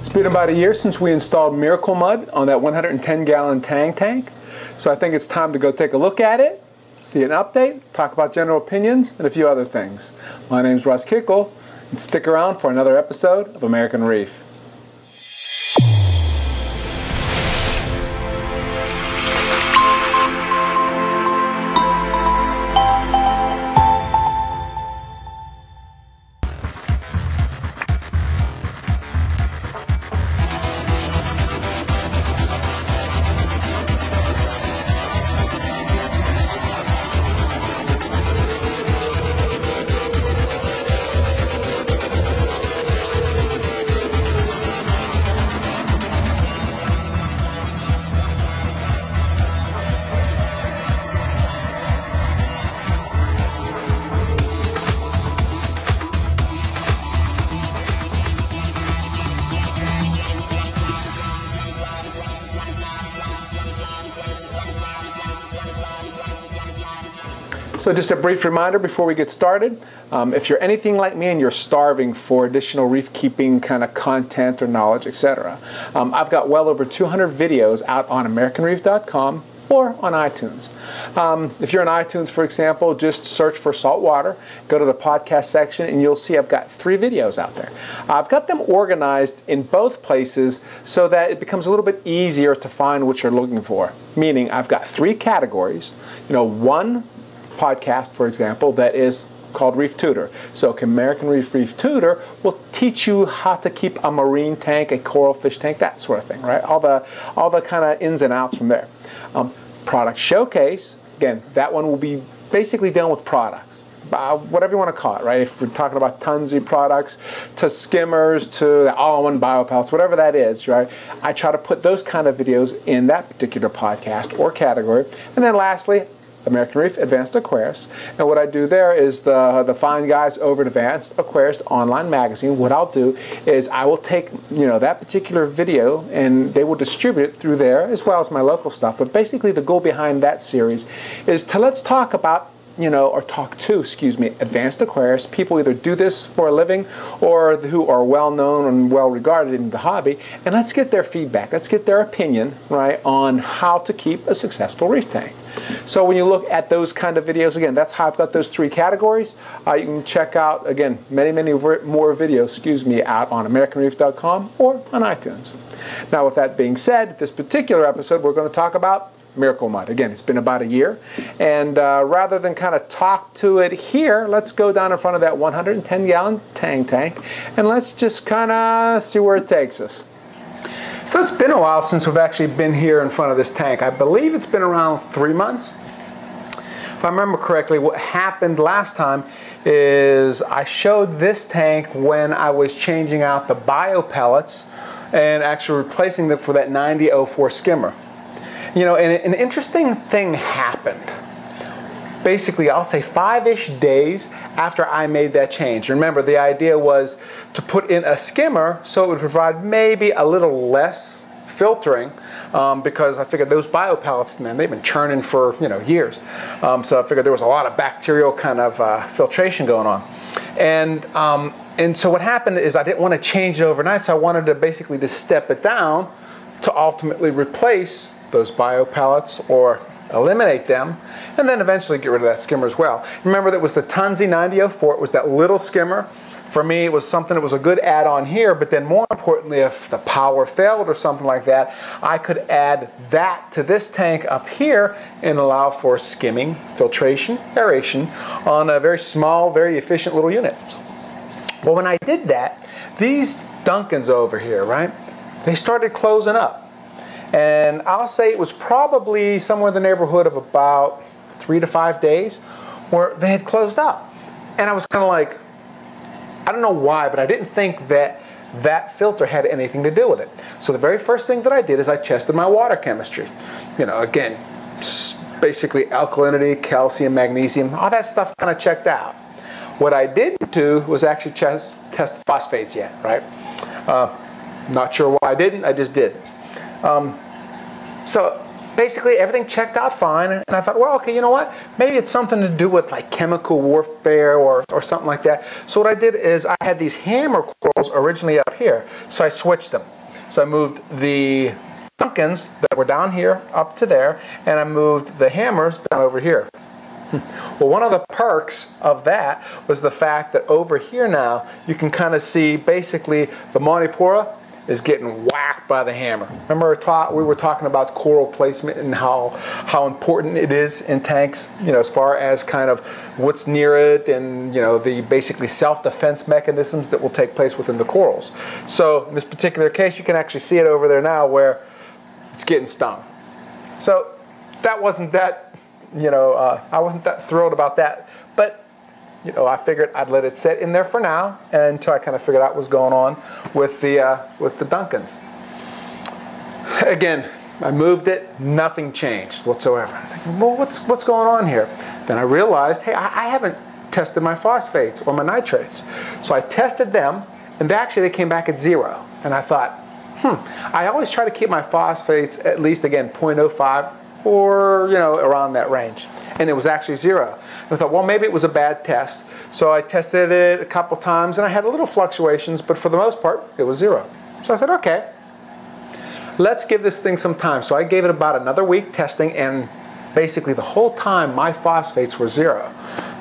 It's been about a year since we installed MiracleMud on that 110-gallon tang tank, so I think it's time to go take a look at it, see an update, talk about general opinions, and a few other things. My name's ReefKeeping, and stick around for another episode of American Reef. So just a brief reminder before we get started, if you're anything like me and you're starving for additional reef keeping kind of content or knowledge, etc., I've got well over 200 videos out on AmericanReef.com or on iTunes. If you're on iTunes, for example, just search for Saltwater, go to the podcast section, and you'll see I've got 3 videos out there. I've got them organized in both places so that it becomes a little bit easier to find what you're looking for. Meaning I've got 3 categories. One podcast, for example, that is called Reef Tutor. So American Reef Tutor will teach you how to keep a marine tank, a coral fish tank, that sort of thing, right? All the kind of ins and outs from there. Product Showcase, again, that one will be basically dealing with products, whatever you want to call it, right? If we're talking about Tunzi products, to skimmers, to the all-in-one biopellets, whatever that is, right? I try to put those kind of videos in that particular podcast or category. And then lastly, American Reef Advanced Aquarius. And what I do there is the fine guys over at Advanced Aquarius online magazine. What I'll do is I will take that particular video and they will distribute it through there as well as my local stuff. But basically the goal behind that series is to let's talk about Advanced Aquarius, people either do this for a living or who are well known and well regarded in the hobby, and let's get their feedback, let's get their opinion, right, on how to keep a successful reef tank. So when you look at those kind of videos, again, that's how I've got those 3 categories. You can check out, again, many more videos, out on AmericanReef.com or on iTunes. Now with that being said, this particular episode we're going to talk about MiracleMud. Again, it's been about a year, and rather than kind of talk to it here, let's go down in front of that 110-gallon tang tank, and let's just kind of see where it takes us. So it's been a while since we've actually been here in front of this tank. I believe it's been around 3 months. If I remember correctly, what happened last time is I showed this tank when I was changing out the bio pellets and actually replacing them for that 9004 skimmer. And an interesting thing happened. Basically, I'll say 5-ish days after I made that change. Remember, the idea was to put in a skimmer so it would provide maybe a little less filtering because I figured those bio pellets, man, they've been churning for years. So I figured there was a lot of bacterial kind of filtration going on. And so what happened is I didn't want to change it overnight, so I wanted to basically just step it down to ultimately replace those bio pellets or eliminate them, and then eventually get rid of that skimmer as well. Remember, that was the Tunzi 9004. It was that little skimmer. For me, it was something that was a good add-on here, but then more importantly, if the power failed or something like that, I could add that to this tank up here and allow for skimming, filtration, aeration on a very small, very efficient little unit. Well, when I did that, these Duncans over here, right, they started closing up. And I'll say it was probably somewhere in the neighborhood of about 3 to 5 days where they had closed up. And I was kind of like, I don't know why, but I didn't think that that filter had anything to do with it. So the very first thing that I did is I tested my water chemistry. Again, basically alkalinity, calcium, magnesium, all that stuff kind of checked out. What I didn't do was actually test phosphates yet, right? Not sure why I didn't, I just did. So basically everything checked out fine, and I thought, well, okay, you know what? Maybe it's something to do with like chemical warfare or something like that. So what I did is I had these hammer corals originally up here, so I switched them. So I moved the Duncans that were down here up to there, and I moved the hammers down over here. Well, one of the perks of that was the fact that over here now you can kind of see basically the Monipora is getting whacked by the hammer. Remember we were talking about coral placement and how important it is in tanks, you know, as far as kind of what's near it and, you know, the basically self-defense mechanisms that will take place within the corals. So in this particular case, you can actually see it over there now where it's getting stung. So that wasn't that, you know, I wasn't that thrilled about that, but you know, I figured I'd let it sit in there for now until I kind of figured out what was going on with the Duncans. Again, I moved it, nothing changed whatsoever. I'm thinking, well, what's going on here? Then I realized, hey, I haven't tested my phosphates or my nitrates. So I tested them, and they came back at 0. And I thought, I always try to keep my phosphates at least, again, 0.05 or, you know, around that range. And it was actually 0. And I thought, well, maybe it was a bad test. So I tested it a couple times, and I had a little fluctuations, but for the most part, it was 0. So I said, okay, let's give this thing some time. So I gave it about another week testing, and basically the whole time my phosphates were 0.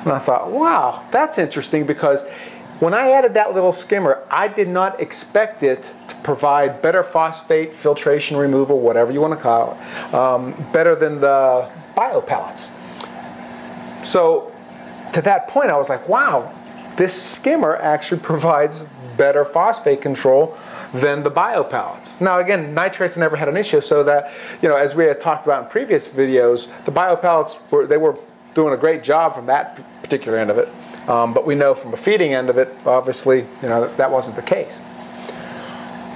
And I thought, wow, that's interesting, because when I added that little skimmer, I did not expect it to provide better phosphate filtration removal, whatever you want to call it, better than the bio pellets. So to that point, I was like, wow, this skimmer actually provides better phosphate control than the bio pellets. Now again, nitrates never had an issue, so that, you know, as we had talked about in previous videos, the bio pellets were doing a great job from that particular end of it. But we know from the feeding end of it, obviously, you know, that wasn't the case.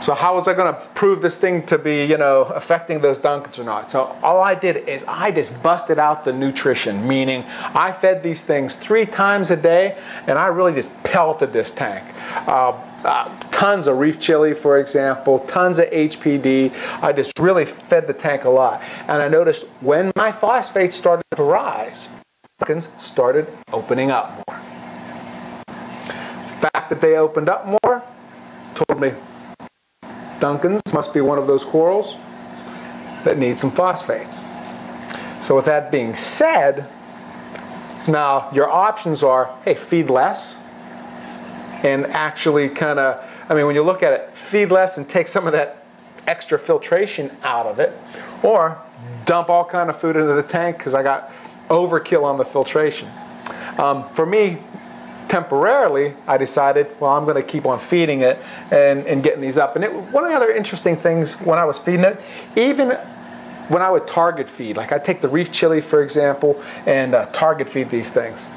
So how was I going to prove this thing to be, you know, affecting those Duncans or not? So all I did is I just busted out the nutrition, meaning I fed these things 3 times a day, and I really just pelted this tank. Tons of reef chili, for example, tons of HPD. I just really fed the tank a lot. And I noticed when my phosphates started to rise, Duncans started opening up more. The fact that they opened up more told me Duncans must be one of those corals that need some phosphates. So with that being said, now your options are, hey, feed less and actually kind of, I mean, when you look at it, feed less and take some of that extra filtration out of it, or dump all kind of food into the tank because I got overkill on the filtration. For me, temporarily, I decided, well, I'm going to keep on feeding it and getting these up. And one of the other interesting things when I was feeding it, even when I would target feed, like I take the reef chili, for example, and target feed these things,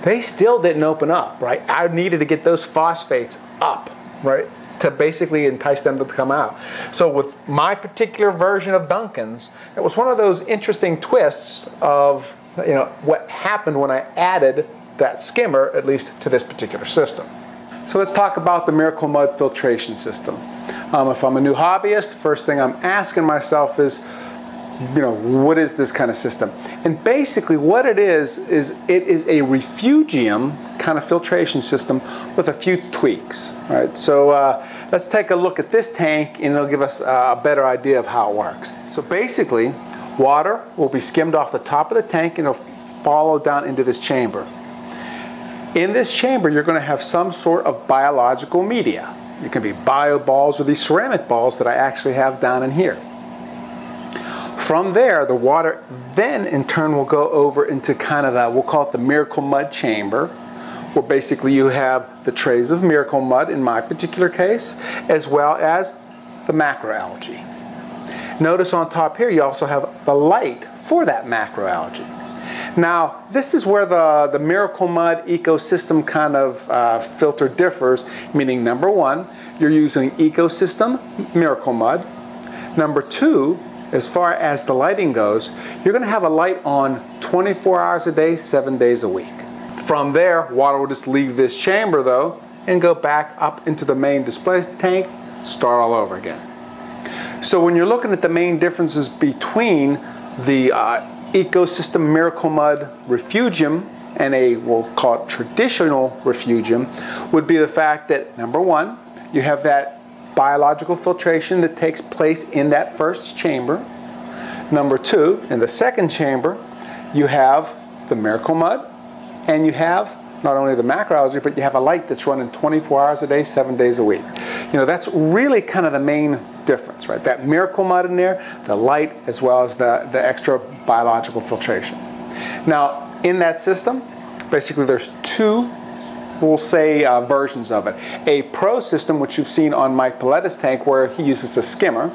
they still didn't open up, right? I needed to get those phosphates up, right, to basically entice them to come out. So with my particular version of Duncans, it was one of those interesting twists of, you know, what happened when I added that skimmer, at least to this particular system. So let's talk about the MiracleMud filtration system. If I'm a new hobbyist, first thing I'm asking myself is, you know, what is this kind of system? And basically what it is it is a refugium kind of filtration system with a few tweaks, right? So let's take a look at this tank, and it'll give us a better idea of how it works. So basically, water will be skimmed off the top of the tank and it'll follow down into this chamber. In this chamber, you're going to have some sort of biological media. It can be bio balls or these ceramic balls that I actually have down in here. From there, the water then in turn will go over into kind of the, we'll call it the MiracleMud chamber, where basically you have the trays of MiracleMud in my particular case, as well as the macroalgae. Notice on top here you also have the light for that macroalgae. Now, this is where the MiracleMud ecosystem kind of filter differs, meaning number 1, you're using ecosystem MiracleMud. Number 2, as far as the lighting goes, you're going to have a light on 24 hours a day, 7 days a week. From there, water will just leave this chamber though and go back up into the main display tank, start all over again. So when you're looking at the main differences between the ecosystem MiracleMud refugium and a, we'll call it traditional refugium, would be the fact that number 1, you have that biological filtration that takes place in that first chamber. Number two, in the second chamber, you have the MiracleMud, and you have not only the macroalgae, but you have a light that's running 24 hours a day, 7 days a week. You know, that's really kind of the main difference, right? That MiracleMud in there, the light, as well as the extra biological filtration. Now, in that system, basically there's two, we'll say, versions of it. A pro system, which you've seen on Mike Paletti's tank, where he uses a skimmer.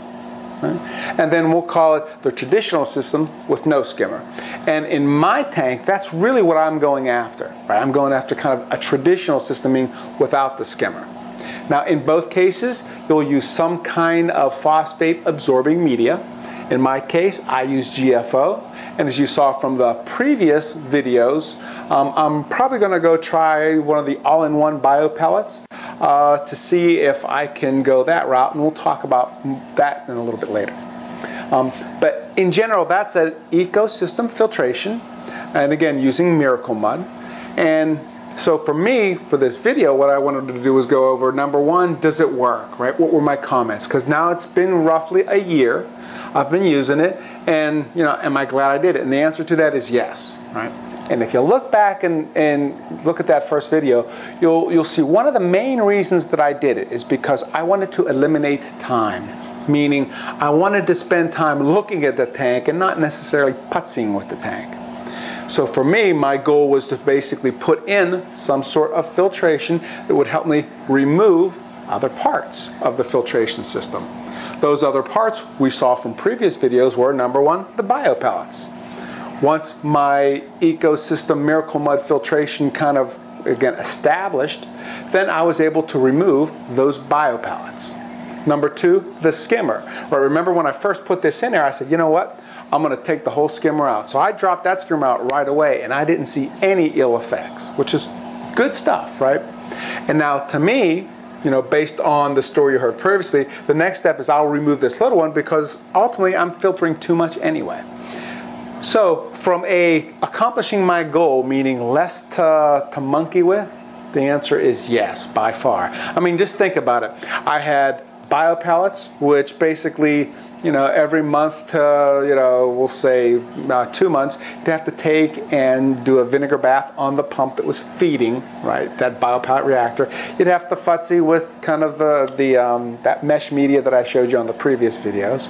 And then we'll call it the traditional system with no skimmer. And in my tank, that's really what I'm going after. Right? I'm going after kind of a traditional system, meaning without the skimmer. Now, in both cases, you'll use some kind of phosphate absorbing media. In my case, I use GFO. And as you saw from the previous videos, I'm probably going to go try one of the all-in-one bio pellets to see if I can go that route, and we'll talk about that in a little bit later. But in general, that's an ecosystem filtration, and again, using MiracleMud. And so for me, for this video, what I wanted to do was go over, number one, does it work, right? What were my comments? Because now it's been roughly a year. I've been using it, and you know, am I glad I did it? And the answer to that is yes, right? And if you look back and look at that first video, you'll see one of the main reasons that I did it is because I wanted to eliminate time. Meaning, I wanted to spend time looking at the tank and not necessarily putzing with the tank. So for me, my goal was to basically put in some sort of filtration that would help me remove other parts of the filtration system. Those other parts we saw from previous videos were, number one, the bio pellets. Once my ecosystem MiracleMud filtration kind of, again, established, then I was able to remove those bio pellets. Number two, the skimmer. Right, remember when I first put this in there, I said, you know what? I'm going to take the whole skimmer out. So I dropped that skimmer out right away, and I didn't see any ill effects, which is good stuff, right? And now to me, you know, based on the story you heard previously, the next step is I'll remove this little one because ultimately I'm filtering too much anyway. So from accomplishing my goal, meaning less to monkey with, the answer is yes, by far. I mean, just think about it. I had bio pellets, which basically, you know, every month to, you know, we'll say 2 months, you'd have to take and do a vinegar bath on the pump that was feeding, right, that bio pellet reactor. You'd have to futzy with kind of that mesh media that I showed you on the previous videos.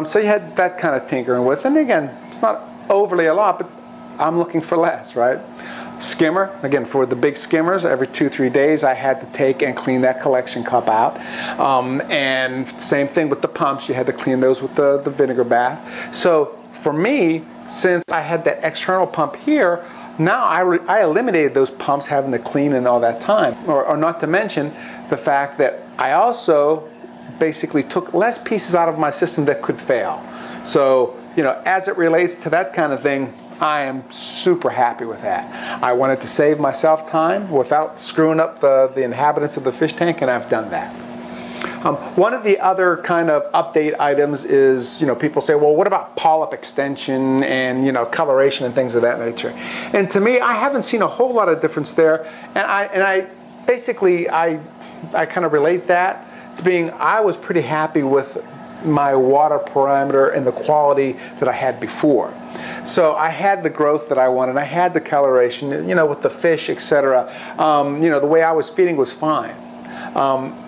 So you had that kind of tinkering with, and again, it's not overly a lot, but I'm looking for less, right? Skimmer, again, for the big skimmers, every 2-3 days I had to take and clean that collection cup out. And same thing with the pumps, you had to clean those with the vinegar bath. So for me, since I had that external pump here, now I eliminated those pumps having to clean in all that time. Or not to mention the fact that I also basically took less pieces out of my system that could fail. So, you know, as it relates to that kind of thing, I am super happy with that. I wanted to save myself time without screwing up the inhabitants of the fish tank, and I've done that. One of the other kind of update items is, you know, people say, well, what about polyp extension and, you know, coloration and things of that nature? And to me, I haven't seen a whole lot of difference there. And I basically kind of relate that to being, I was pretty happy with my water parameter and the quality that I had before. So I had the growth that I wanted, I had the coloration, you know, with the fish, etc. You know, the way I was feeding was fine.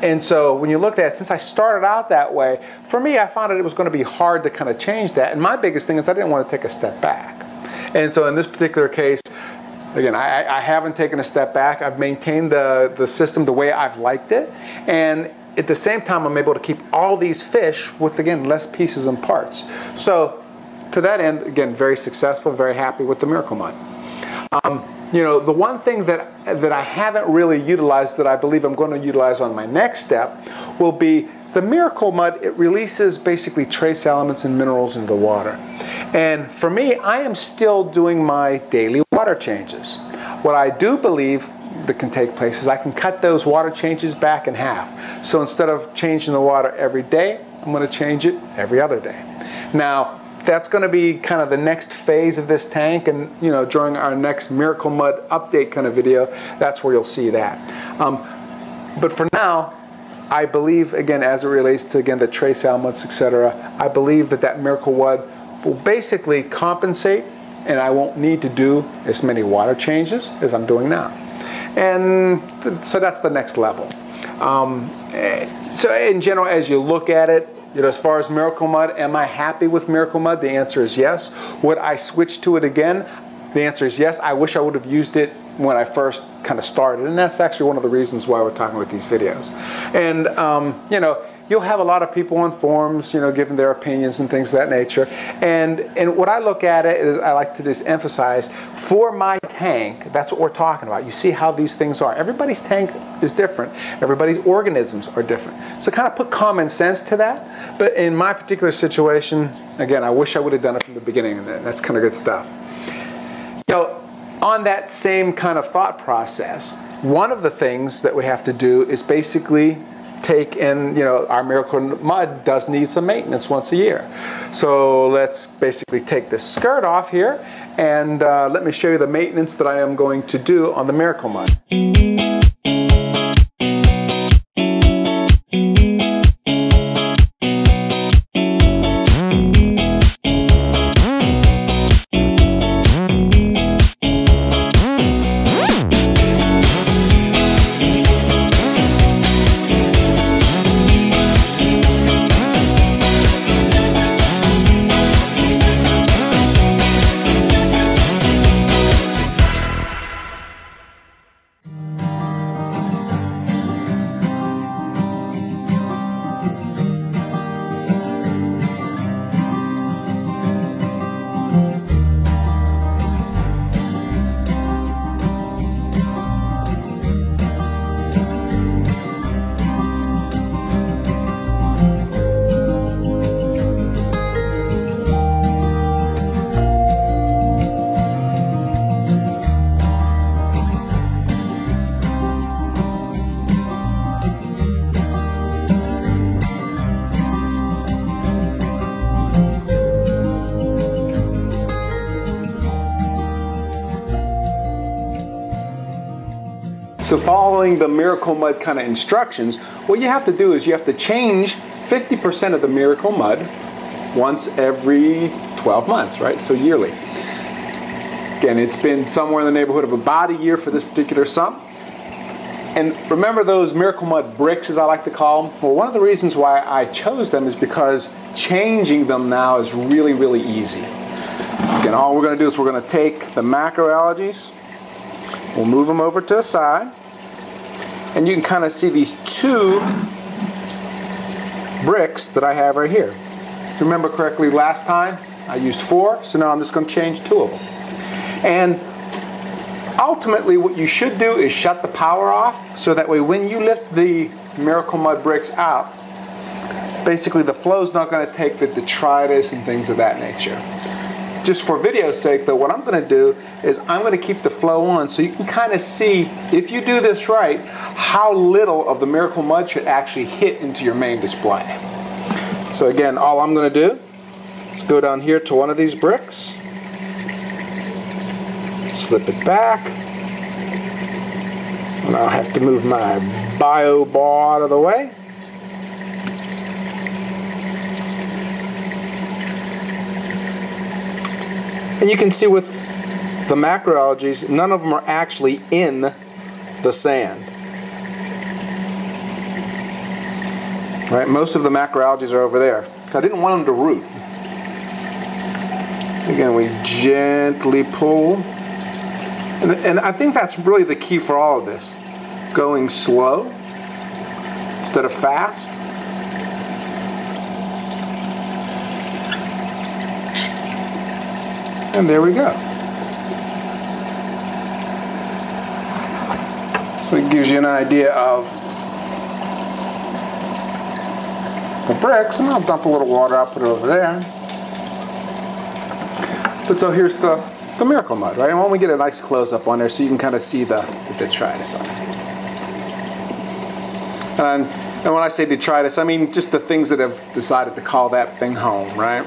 And so when you look at it, since I started out that way, for me, I found it was going to be hard to kind of change that. And my biggest thing is I didn't want to take a step back. And so in this particular case, again, I haven't taken a step back. I've maintained the system the way I've liked it. And at the same time, I'm able to keep all these fish with, again, less pieces and parts. So to that end, again, very successful, very happy with the MiracleMud. You know, the one thing that I haven't really utilized that I believe I'm going to utilize on my next step will be the MiracleMud. It releases basically trace elements and minerals into the water. And for me, I am still doing my daily water changes. What I do believe that can take place is I can cut those water changes back in half. So instead of changing the water every day, I'm going to change it every other day. Now, that's going to be kind of the next phase of this tank, and you know, during our next MiracleMud update kind of video, that's where you'll see that. But for now, I believe, again, as it relates to, again, the trace elements, etc., I believe that that MiracleMud will basically compensate, and I won't need to do as many water changes as I'm doing now. And so that's the next level. So in general, as you look at it, you know, as far as MiracleMud, am I happy with MiracleMud? The answer is yes. Would I switch to it again? The answer is yes. I wish I would have used it when I first kind of started, and that's actually one of the reasons why we're talking about these videos. And you know, you'll have a lot of people on forums, you know, giving their opinions and things of that nature. And what I look at it is, I like to just emphasize, for my tank, that's what we're talking about. You see how these things are. Everybody's tank is different. Everybody's organisms are different. So kind of put common sense to that. But in my particular situation, again, I wish I would have done it from the beginning, and that's kind of good stuff. You know, on that same kind of thought process, one of the things that we have to do is basically take in, you know, our MiracleMud does need some maintenance once a year. So let's basically take this skirt off here, and let me show you the maintenance that I am going to do on the MiracleMud. So following the MiracleMud kind of instructions, what you have to do is you have to change 50% of the MiracleMud once every 12 months, right? So yearly. Again, it's been somewhere in the neighborhood of about a year for this particular sump. And remember those MiracleMud bricks, as I like to call them? Well, one of the reasons why I chose them is because changing them now is really, really easy. Again, all we're going to do is we're going to take the macroalgae, we'll move them over to the side, and you can kind of see these two bricks that I have right here. If you remember correctly, last time I used 4, so now I'm just going to change 2 of them. And ultimately what you should do is shut the power off, so that way when you lift the MiracleMud bricks out, basically the flow's not going to take the detritus and things of that nature. Just for video's sake though, what I'm going to do is I'm going to keep the flow on so you can kind of see, if you do this right, how little of the MiracleMud should actually hit into your main display. So again, all I'm going to do is go down here to one of these bricks, slip it back, and I'll have to move my bio ball out of the way. And you can see with the macroalgae, none of them are actually in the sand. Right? Most of the macroalgae are over there. I didn't want them to root. Again, we gently pull. And I think that's really the key for all of this. Going slow instead of fast. And there we go. So it gives you an idea of the bricks, and I'll dump a little water, I'll put it over there. But so here's the MiracleMud, right? And when we get a nice close-up on there so you can kind of see the detritus on it. And when I say detritus, I mean just the things that have decided to call that thing home, right?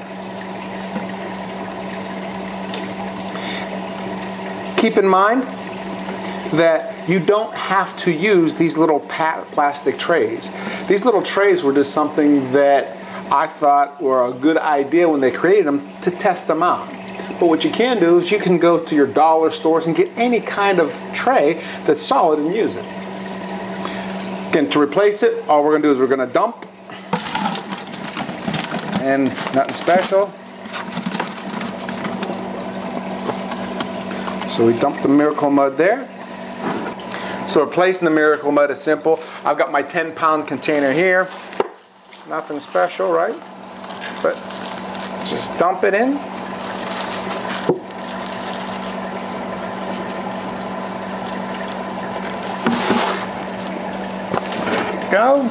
Keep in mind that you don't have to use these little plastic trays. These little trays were just something that I thought were a good idea when they created them to test them out. But what you can do is you can go to your dollar stores and get any kind of tray that's solid and use it. Again, to replace it, all we're going to do is we're going to dump, and nothing special. So we dump the MiracleMud there. So replacing the MiracleMud is simple. I've got my 10-pound container here. Nothing special, right? But just dump it in. Go.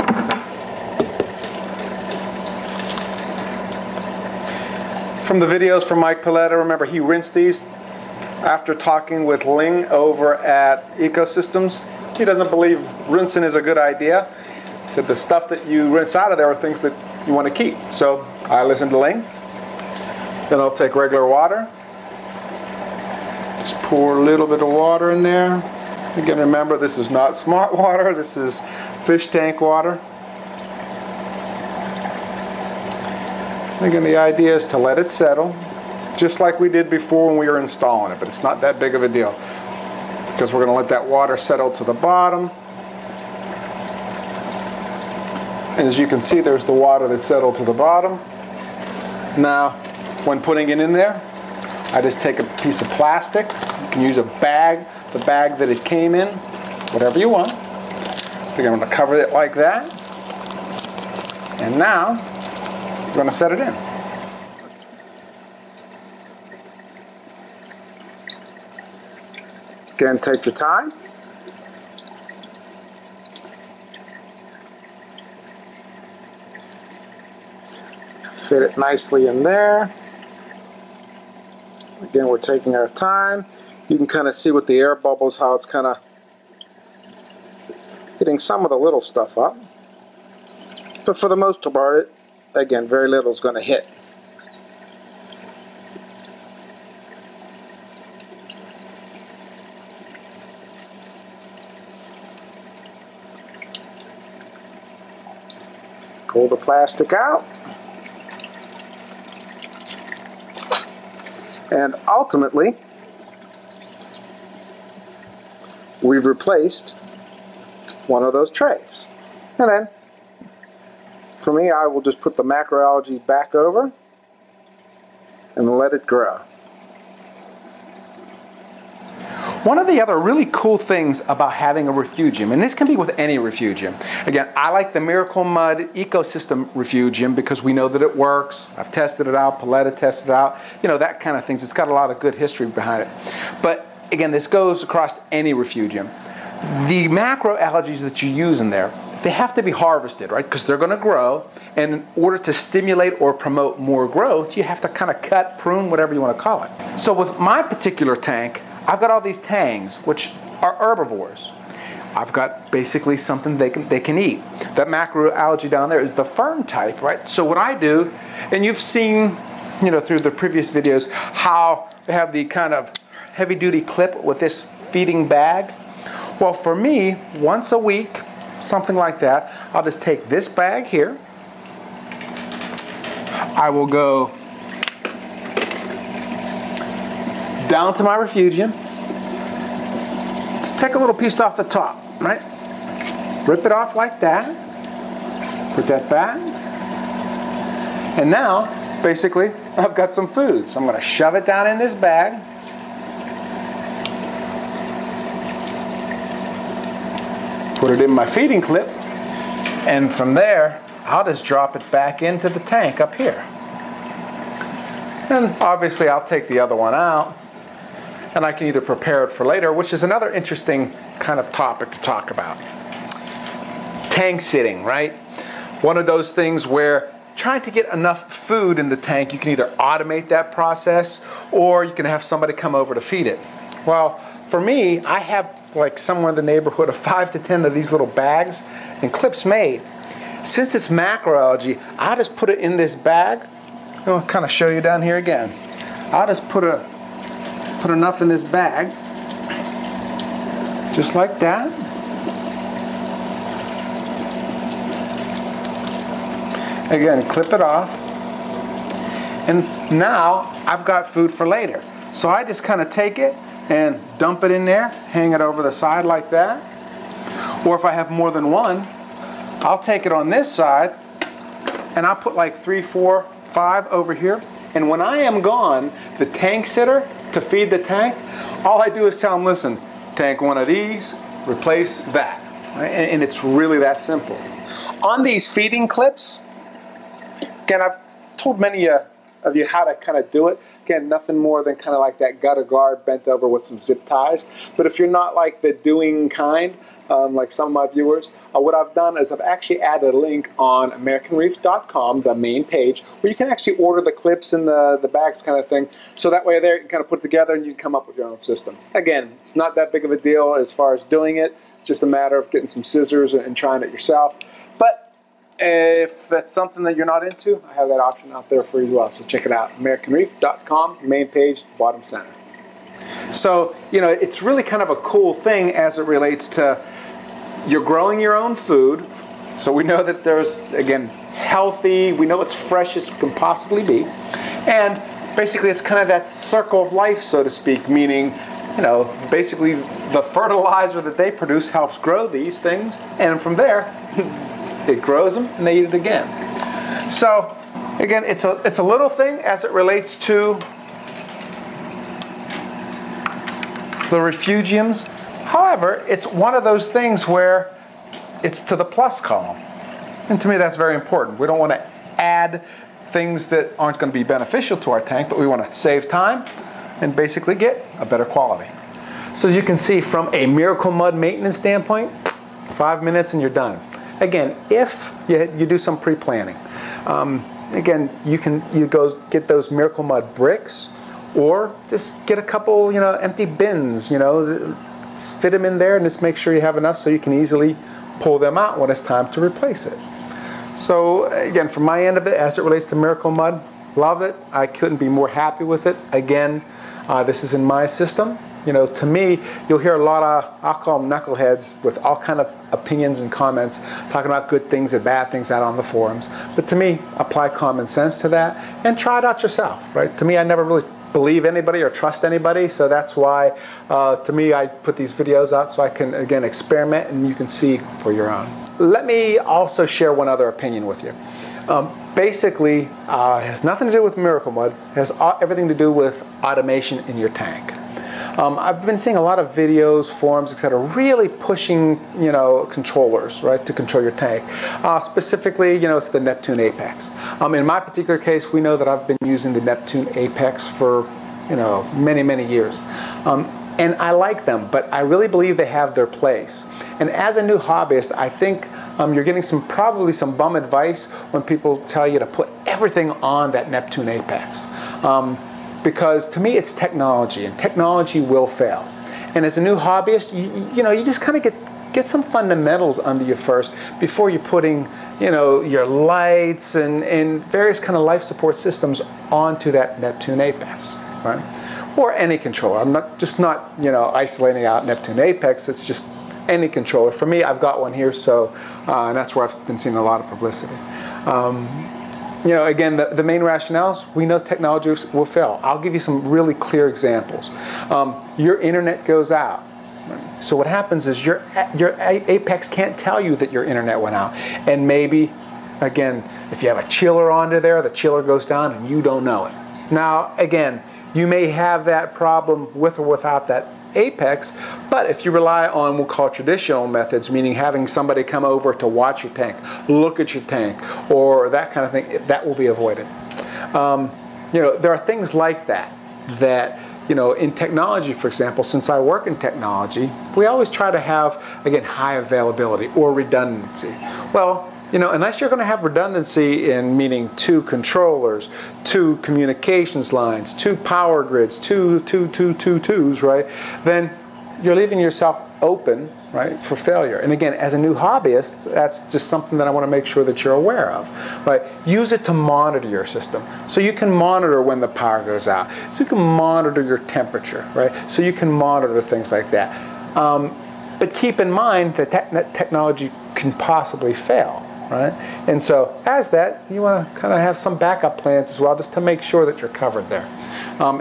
From the videos from Mike Paletta, remember he rinsed these after talking with Ling over at Ecosystems. He doesn't believe rinsing is a good idea. He said the stuff that you rinse out of there are things that you want to keep. So I listened to Ling. Then I'll take regular water. Just pour a little bit of water in there. Again, remember, this is not smart water. This is fish tank water. Again, the idea is to let it settle, just like we did before when we were installing it, but it's not that big of a deal because we're going to let that water settle to the bottom. And as you can see, there's the water that settled to the bottom. Now, when putting it in there, I just take a piece of plastic. You can use a bag, the bag that it came in, whatever you want. Again, I'm going to cover it like that. And now, I'm going to set it in. Again, take your time. Fit it nicely in there. Again, we're taking our time. You can kind of see with the air bubbles how it's kind of getting some of the little stuff up. But for the most part, again, very little is going to hit. Pull the plastic out. And ultimately, we've replaced one of those trays. And then, for me, I will just put the macroalgae back over and let it grow. One of the other really cool things about having a refugium, and this can be with any refugium. Again, I like the MiracleMud Ecosystem Refugium because we know that it works. I've tested it out, Paletta tested it out, you know, that kind of things. It's got a lot of good history behind it. But again, this goes across any refugium. The macroalgae that you use in there, they have to be harvested, right? Because they're going to grow, and in order to stimulate or promote more growth, you have to kind of cut, prune, whatever you want to call it. So with my particular tank, I've got all these tangs, which are herbivores. I've got basically something they can eat. That macroalgae down there is the fern type, right? So what I do, and you've seen, you know, through the previous videos, how they have the kind of heavy-duty clip with this feeding bag. Well, for me, once a week, something like that, I'll just take this bag here. I will go down to my refugium. Just take a little piece off the top, right? Rip it off like that. Put that back. And now, basically, I've got some food. So I'm going to shove it down in this bag. Put it in my feeding clip. And from there, I'll just drop it back into the tank up here. And obviously, I'll take the other one out. And I can either prepare it for later, which is another interesting kind of topic to talk about. Tank sitting, right? One of those things where trying to get enough food in the tank, you can either automate that process or you can have somebody come over to feed it. Well, for me, I have like somewhere in the neighborhood of 5 to 10 of these little bags and clips made. Since it's macroalgae, I'll just put it in this bag. I'll kind of show you down here again. I'll just put enough in this bag, just like that. again, clip it off. And now I've got food for later. So I just kind of take it and dump it in there, hang it over the side like that. Or if I have more than one, I'll take it on this side and I'll put like 3, 4, 5 over here. And when I am gone, the tank sitter to feed the tank, all I do is tell them, listen, tank one of these, replace that. Right? And it's really that simple. On these feeding clips, again, I've told many of you how to kind of do it. Again, nothing more than kind of like that gutter guard bent over with some zip ties. But if you're not like the doing kind, like some of my viewers, what I've done is I've actually added a link on AmericanReef.com, the main page, where you can actually order the clips and the bags kind of thing. So that way there you can kind of put it together and you can come up with your own system. Again, it's not that big of a deal as far as doing it. It's just a matter of getting some scissors and trying it yourself. But if that's something that you're not into, I have that option out there for you as well. So check it out, AmericanReef.com, main page, bottom center. So, you know, it's really kind of a cool thing as it relates to you're growing your own food. So we know that there's, again, healthy, we know it's fresh as it can possibly be. And basically it's kind of that circle of life, so to speak, meaning, you know, basically the fertilizer that they produce helps grow these things. And from there, it grows them and they eat it again. So again, it's a little thing as it relates to the refugiums. However, it's one of those things where it's to the plus column. And to me that's very important. We don't want to add things that aren't going to be beneficial to our tank, but we want to save time and basically get a better quality. So as you can see, from a MiracleMud maintenance standpoint, 5 minutes and you're done. Again, if you do some pre-planning, again, you go get those MiracleMud bricks, or just get a couple, you know, empty bins, you know, fit them in there and just make sure you have enough so you can easily pull them out when it's time to replace it. So again, from my end of it, as it relates to MiracleMud, love it. I couldn't be more happy with it. Again, this is in my system. You know, to me, you'll hear a lot of, I'll call them knuckleheads, with all kind of opinions and comments, talking about good things and bad things out on the forums. But to me, apply common sense to that and try it out yourself, right? To me, I never really believe anybody or trust anybody, so that's why, to me, I put these videos out so I can, again, experiment and you can see for your own. Let me also share one other opinion with you. Basically, it has nothing to do with MiracleMud. It has everything to do with automation in your tank. I've been seeing a lot of videos, forums, etc., really pushing, you know, controllers, right, to control your tank. Specifically, you know, it's the Neptune Apex. In my particular case, we know that I've been using the Neptune Apex for, you know, many, many years. And I like them, but I really believe they have their place. And as a new hobbyist, I think you're getting probably some bum advice when people tell you to put everything on that Neptune Apex. Because to me it's technology, and technology will fail. And as a new hobbyist, you know, you just kind of get some fundamentals under you first before you're putting, you know, your lights and various kind of life support systems onto that Neptune Apex, right? Or any controller. I'm not, you know, isolating out Neptune Apex. It's just any controller. For me, I've got one here, so and that's where I've been seeing a lot of publicity. You know, again, the main rationales, we know technology will fail. I'll give you some really clear examples. Your internet goes out. So what happens is your Apex can't tell you that your internet went out. And maybe, again, if you have a chiller under there, the chiller goes down and you don't know it. Now, again, you may have that problem with or without that Apex, but if you rely on, we'll call traditional methods, meaning having somebody come over to watch your tank, look at your tank, or that kind of thing, that will be avoided. You know, there are things like that, you know, in technology, for example, since I work in technology, we always try to have, again, high availability or redundancy. Well, you know, unless you're going to have redundancy in meaning 2 controllers, 2 communications lines, 2 power grids, 2 twos, right? Then you're leaving yourself open, right, for failure. And again, as a new hobbyist, that's just something that I want to make sure that you're aware of, right? Use it to monitor your system. So you can monitor when the power goes out. So you can monitor your temperature, right? So you can monitor things like that. But keep in mind that technology can possibly fail. right? And so as that, you want to kind of have some backup plans as well, just to make sure that you're covered there.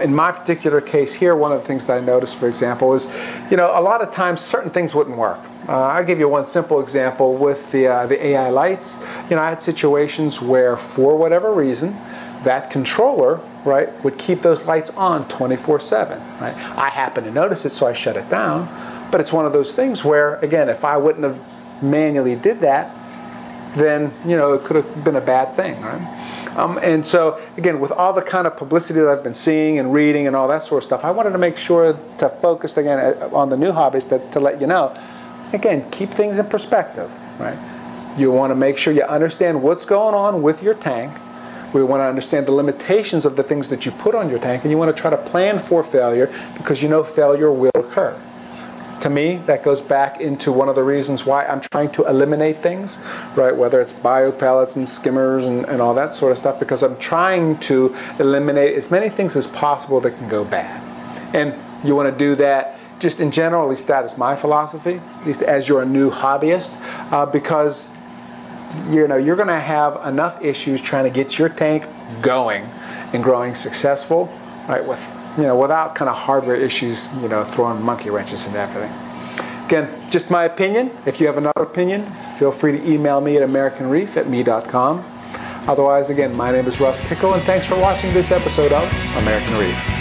In my particular case here, one of the things that I noticed, for example, is, a lot of times certain things wouldn't work. I'll give you one simple example with the AI lights. I had situations where, for whatever reason, that controller, right, would keep those lights on 24/7, right? I happened to notice it, so I shut it down. But it's one of those things where, again, if I wouldn't have manually did that, then, it could have been a bad thing, right? And so, again, with all the kind of publicity that I've been seeing and reading and all that sort of stuff, I wanted to make sure to focus, again, on the new hobbies to let you know, again, keep things in perspective, right? You want to make sure you understand what's going on with your tank. We want to understand the limitations of the things that you put on your tank, and you want to try to plan for failure, because failure will occur. To me, that goes back into one of the reasons why I'm trying to eliminate things, right? Whether it's biopellets and skimmers and all that sort of stuff, because I'm trying to eliminate as many things as possible that can go bad. And you want to do that just in general, at least that is my philosophy, at least as you're a new hobbyist, because you're going to have enough issues trying to get your tank going and growing successful, right? Without kind of hardware issues, throwing monkey wrenches and everything. Again, just my opinion. If you have another opinion, feel free to email me at AmericanReef@me.com. Otherwise, again, my name is Russ Pickle, and thanks for watching this episode of American Reef.